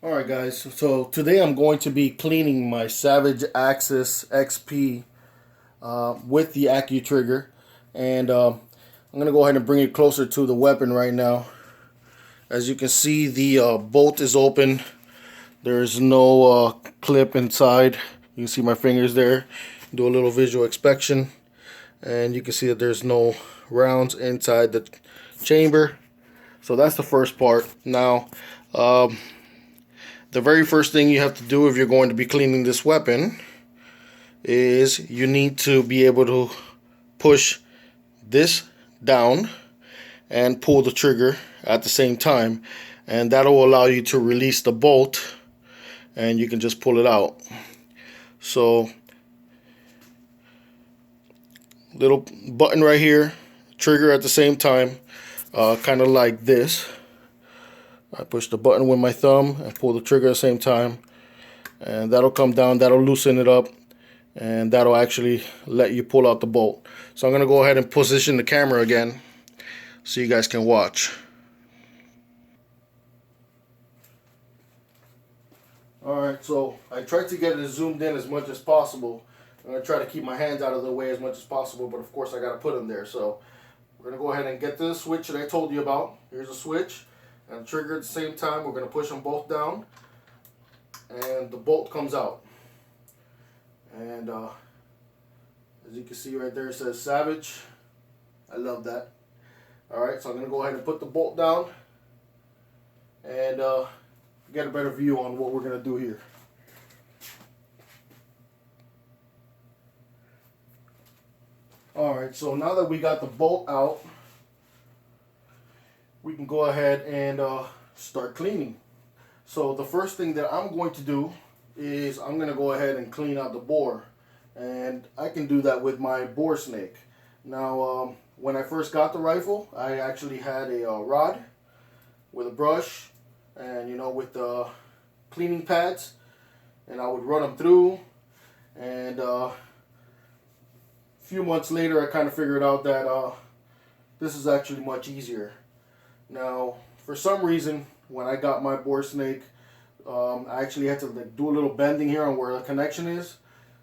Alright guys, so today I'm going to be cleaning my Savage Axis XP with the Accu trigger. And I'm going to go ahead and bring it closer to the weapon right now. As you can see, the bolt is open. There's no clip inside. You can see my fingers there. Do a little visual inspection. And you can see that there's no rounds inside the chamber. So that's the first part. Now, the very first thing you have to do if you're going to be cleaning this weapon is you need to be able to push this down and pull the trigger at the same time, and that'll allow you to release the bolt and you can just pull it out. So little button right here, trigger at the same time, kind of like this. I push the button with my thumb and pull the trigger at the same time, and that'll come down, that'll loosen it up, and that'll actually let you pull out the bolt. So I'm going to go ahead and position the camera again so you guys can watch. Alright, so I tried to get it zoomed in as much as possible. I'm going to try to keep my hands out of the way as much as possible, but of course I got to put them there. So we're going to go ahead and get this switch that I told you about. Here's a switch and trigger at the same time. We're going to push them both down and the bolt comes out. And as you can see right there, it says Savage. I love that. Alright, so I'm going to go ahead and put the bolt down and get a better view on what we're going to do here. Alright, so now that we got the bolt out, we can go ahead and start cleaning. So the first thing that I'm going to do is I'm going to go ahead and clean out the bore. And I can do that with my bore snake. Now, when I first got the rifle, I actually had a rod with a brush and, you know, with the cleaning pads. And I would run them through. And a few months later, I kind of figured out that this is actually much easier. Now, for some reason, when I got my bore snake, I actually had to do a little bending here on where the connection is,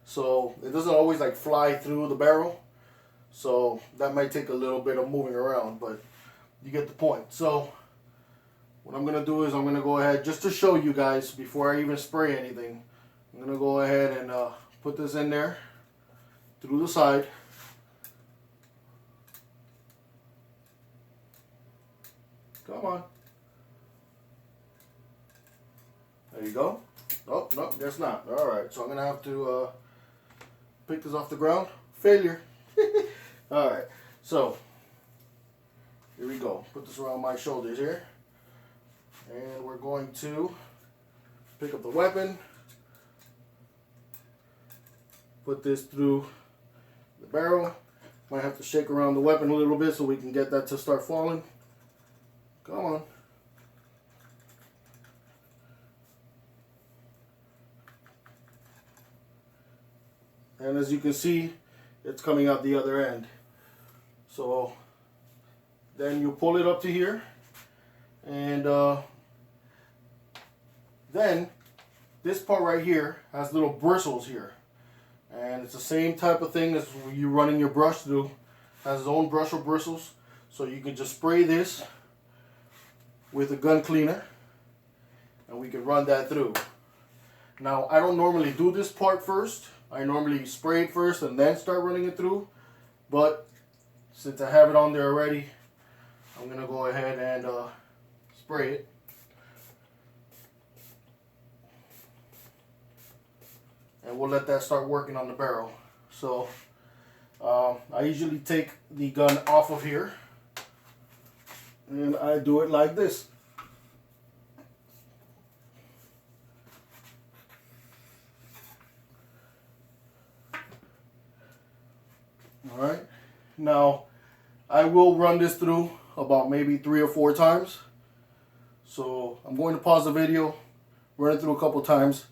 so it doesn't always like fly through the barrel. So that might take a little bit of moving around, but you get the point. So what I'm gonna do is I'm gonna go ahead, just to show you guys before I even spray anything, I'm gonna go ahead and put this in there through the side. Come on. There you go. Oh, no, guess not. Alright, so I'm going to have to pick this off the ground. Failure. Alright, so here we go. Put this around my shoulders here. And we're going to pick up the weapon. Put this through the barrel. Might have to shake around the weapon a little bit so we can get that to start falling. Come on. And as you can see, it's coming out the other end. So then you pull it up to here, and then this part right here has little bristles here, and it's the same type of thing as you running your brush through. Has its own brush or bristles, so you can just spray this with a gun cleaner and we can run that through. Now, I don't normally do this part first. I normally spray it first and then start running it through, but since I have it on there already, I'm gonna go ahead and spray it. And we'll let that start working on the barrel. So I usually take the gun off of here and I do it like this. Alright, now I will run this through about maybe 3 or 4 times. So I'm going to pause the video, run it through a couple times,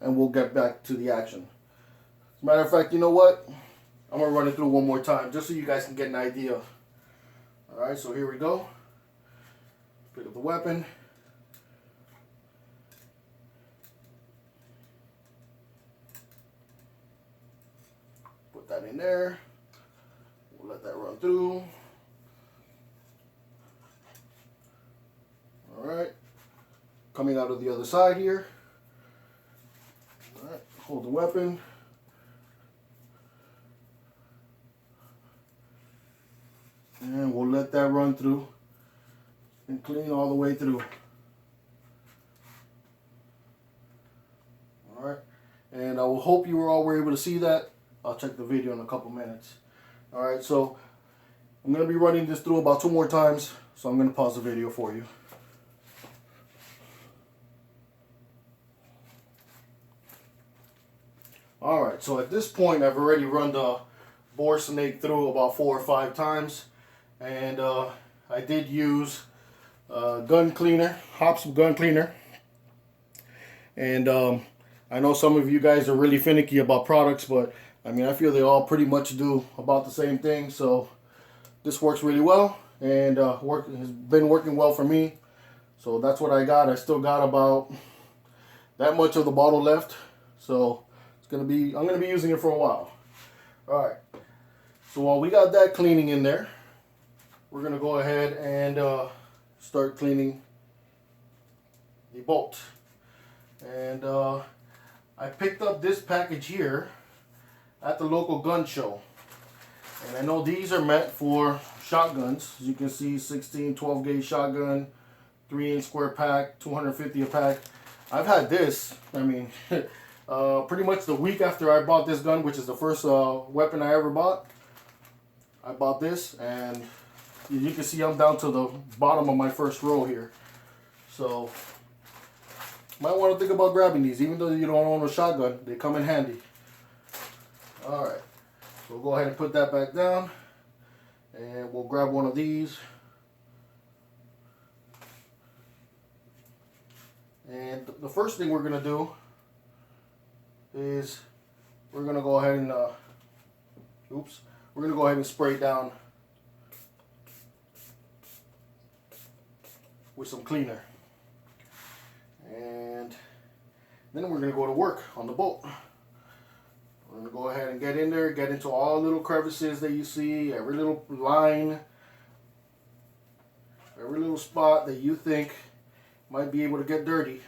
and we'll get back to the action. As a matter of fact, you know what? I'm going to run it through one more time just so you guys can get an idea. Alright, so here we go. Pick up the weapon. Put that in there. We'll let that run through. Alright. Coming out of the other side here. Alright, hold the weapon. And we'll let that run through and clean all the way through. Alright, and I will hope you all were able to see that. I'll check the video in a couple minutes. Alright, so I'm going to be running this through about 2 more times, so I'm going to pause the video for you. Alright, so at this point I've already run the bore snake through about 4 or 5 times, and I did use gun cleaner, Hops gun cleaner, and I know some of you guys are really finicky about products, but I mean I feel they all pretty much do about the same thing, so this works really well, and has been working well for me, so that's what I got. I still got about that much of the bottle left, so I'm gonna be using it for a while. Alright, so while we got that cleaning in there, we're gonna go ahead and start cleaning the bolt. And I picked up this package here at the local gun show, and I know these are meant for shotguns. As you can see, 16 12 gauge shotgun, 3-inch square pack, 250 a pack. I've had this, I mean pretty much the week after I bought this gun, which is the first weapon I ever bought. I bought this, and you can see I'm down to the bottom of my first row here. So, might want to think about grabbing these, even though you don't own a shotgun, they come in handy. Alright, so we'll go ahead and put that back down, and we'll grab one of these. And the first thing we're going to do is we're going to go ahead and we're going to go ahead and spray down with some cleaner, and then we're going to go to work on the bolt. We're going to go ahead and get in there, get into all the little crevices that you see, every little line, every little spot that you think might be able to get dirty.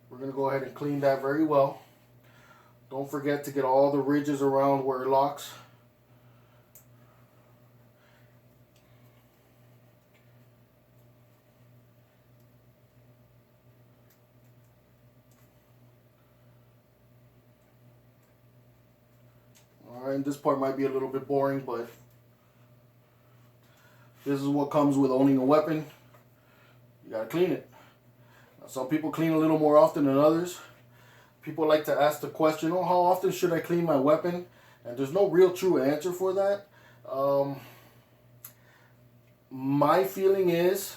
We're going to go ahead and clean that very well. Don't forget to get all the ridges around where it locks. Alright, this part might be a little bit boring, but this is what comes with owning a weapon. You gotta clean it. Now, some people clean a little more often than others. People like to ask the question, oh, how often should I clean my weapon? And there's no real true answer for that. My feeling is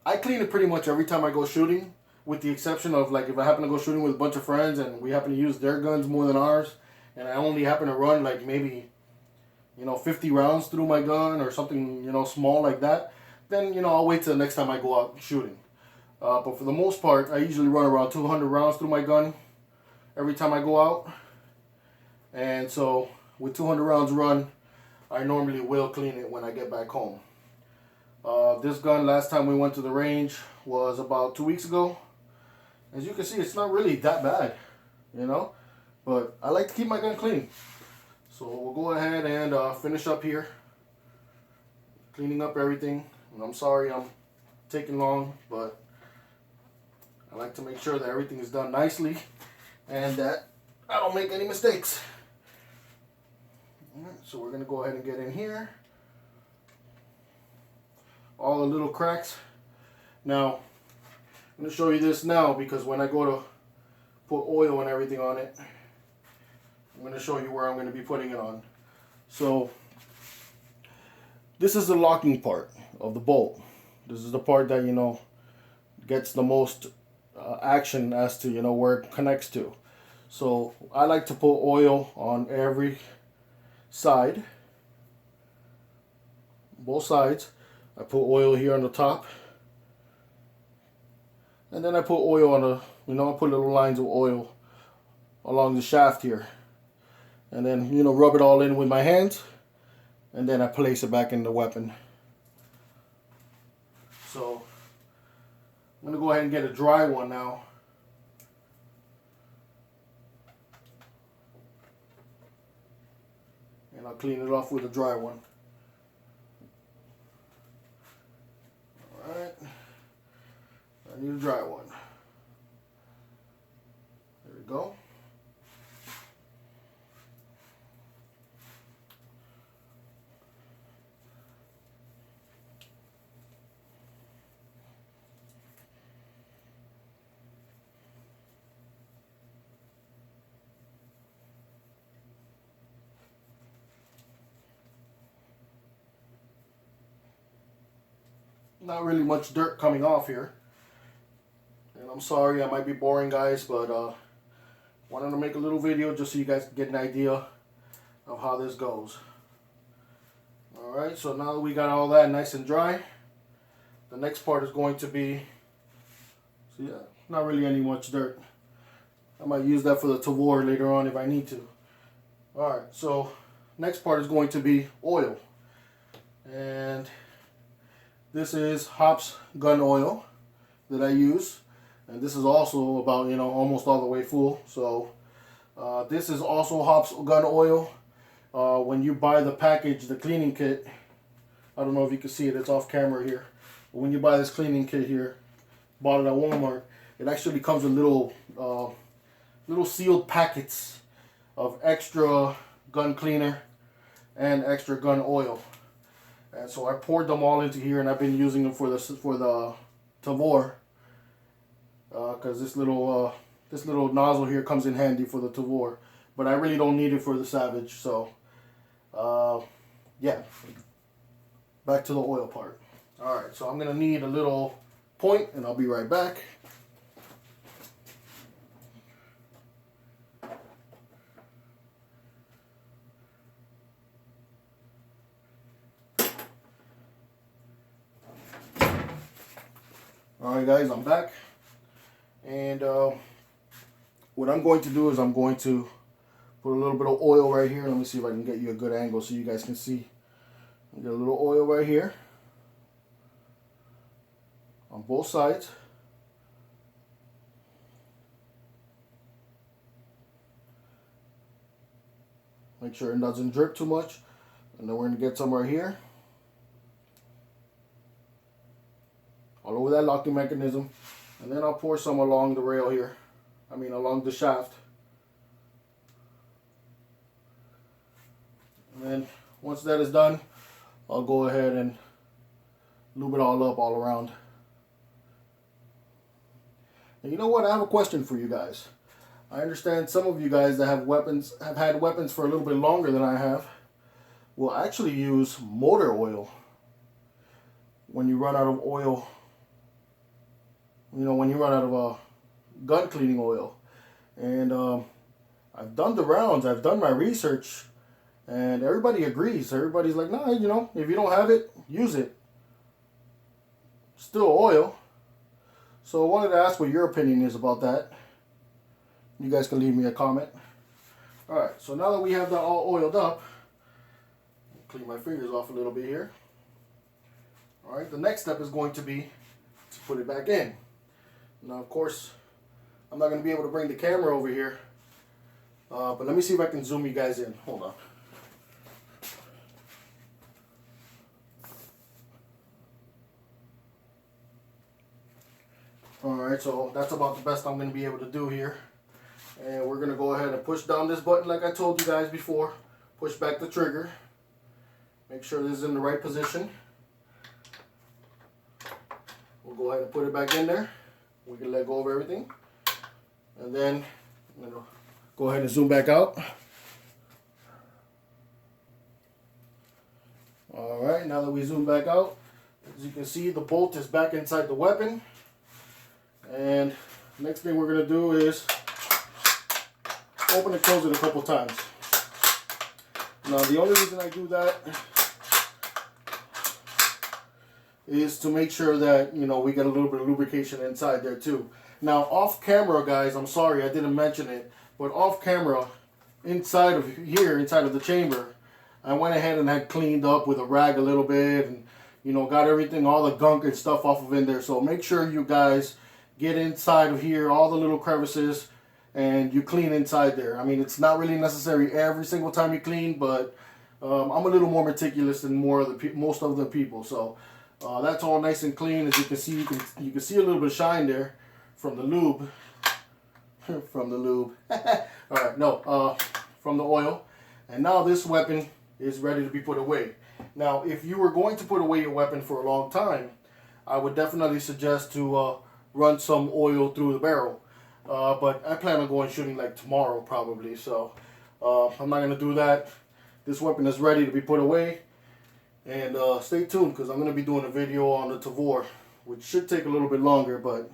I clean it pretty much every time I go shooting, with the exception of like if I happen to go shooting with a bunch of friends and we happen to use their guns more than ours, and I only happen to run like maybe 50 rounds through my gun or something small like that, then I'll wait till the next time I go out shooting. But for the most part, I usually run around 200 rounds through my gun every time I go out. And so with 200 rounds run, I normally will clean it when I get back home. This gun, last time we went to the range was about 2 weeks ago. As you can see, it's not really that bad, but I like to keep my gun clean. So we'll go ahead and finish up here, cleaning up everything. And I'm sorry I'm taking long, but I like to make sure that everything is done nicely and that I don't make any mistakes. Alright, so we're going to go ahead and get in here. All the little cracks. Now, I'm going to show you this now because when I go to put oil and everything on it, I'm going to show you where I'm going to be putting it on. So, this is the locking part of the bolt. This is the part that, gets the most action as to, where it connects to. So, I like to put oil on every side. Both sides. I put oil here on the top. And then I put oil on I put little lines of oil along the shaft here. and then, you know, rub it all in with my hands, and then I place it back in the weapon. So I'm gonna go ahead and get a dry one now. And I'll clean it off with a dry one. Alright. I need a dry one. There we go. Not really much dirt coming off here, and I'm sorry I might be boring, guys, but wanted to make a little video just so you guys can get an idea of how this goes. Alright, so now that we got all that nice and dry, the next part is going to be, so yeah, not really any much dirt. I might use that for the tavor later on if I need to. Alright, so next part is going to be oil, and this is Hops gun oil that I use, and this is also about, you know, almost all the way full. So this is also Hops gun oil. When you buy the package, the cleaning kit, I don't know if you can see it, it's off camera here. But when you buy this cleaning kit here, bought it at Walmart, it actually comes with little sealed packets of extra gun cleaner and extra gun oil. And so I poured them all into here, and I've been using them for the tavor, because this little nozzle here comes in handy for the tavor, but I really don't need it for the Savage. So yeah, back to the oil part. All right, so I'm gonna need a little point, and I'll be right back. Alright guys, I'm back, and what I'm going to do is I'm going to put a little bit of oil right here. Let me see if I can get you a good angle so you guys can see. Get a little oil right here on both sides. Make sure it doesn't drip too much, and then we're going to get some right here. All over that locking mechanism, and then I'll pour some along the rail here, along the shaft. And then once that is done, I'll go ahead and lube it all up all around. And you know what, I have a question for you guys. I understand some of you guys that have had weapons for a little bit longer than I have, will actually use motor oil when you run out of oil. You know, when you run out of gun cleaning oil. And I've done the rounds, I've done my research, and everybody agrees. Everybody's like, nah, you know, if you don't have it, use it. Still oil. So I wanted to ask what your opinion is about that. You guys can leave me a comment. Alright, so now that we have that all oiled up, I'll clean my fingers off a little bit here. Alright, the next step is going to be to put it back in. Now, of course, I'm not going to be able to bring the camera over here, but let me see if I can zoom you guys in. Hold on. Alright, so that's about the best I'm going to be able to do here. And we're going to go ahead and push down this button like I told you guys before. Push back the trigger. Make sure this is in the right position. We'll go ahead and put it back in there. We can let go of everything. And then I'm going to go ahead and zoom back out. Alright, now that we zoom back out, as you can see, the bolt is back inside the weapon. And next thing we're going to do is open and close it a couple times. Now the only reason I do that is to make sure that, you know, we get a little bit of lubrication inside there too. Now off camera, guys, I'm sorry I didn't mention it, but off camera, inside of here, inside of the chamber, I went ahead and had cleaned up with a rag a little bit, and you know, got everything, all the gunk and stuff off of in there. So make sure you guys get inside of here, all the little crevices, and you clean inside there. I mean, it's not really necessary every single time you clean, but I'm a little more meticulous than most of the people. So that's all nice and clean. As you can see, you can see a little bit of shine there from the lube. From the lube. All right, no, from the oil. And now this weapon is ready to be put away. Now, if you were going to put away your weapon for a long time, I would definitely suggest to run some oil through the barrel. But I plan on going shooting like tomorrow probably, so I'm not going to do that. This weapon is ready to be put away. And stay tuned, because I'm going to be doing a video on the Tavor, which should take a little bit longer, but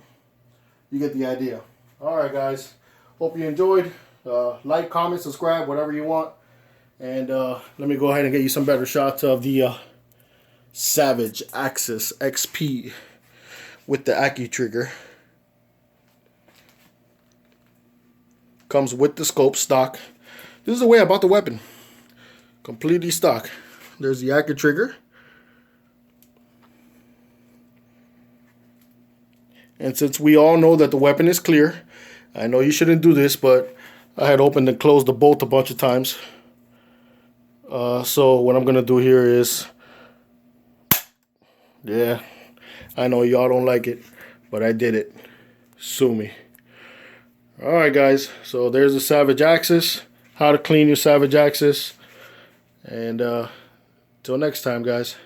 you get the idea. Alright guys, hope you enjoyed. Like, comment, subscribe, whatever you want. And let me go ahead and get you some better shots of the Savage Axis XP with the Accu trigger. Comes with the scope stock. This is the way I bought the weapon. Completely stock. There's the Accu trigger. And since we all know that the weapon is clear, I know you shouldn't do this, but I had opened and closed the bolt a bunch of times. So what I'm going to do here is, yeah, I know y'all don't like it, but I did it. Sue me. Alright guys, so there's the Savage Axis. How to clean your Savage Axis. And till next time guys.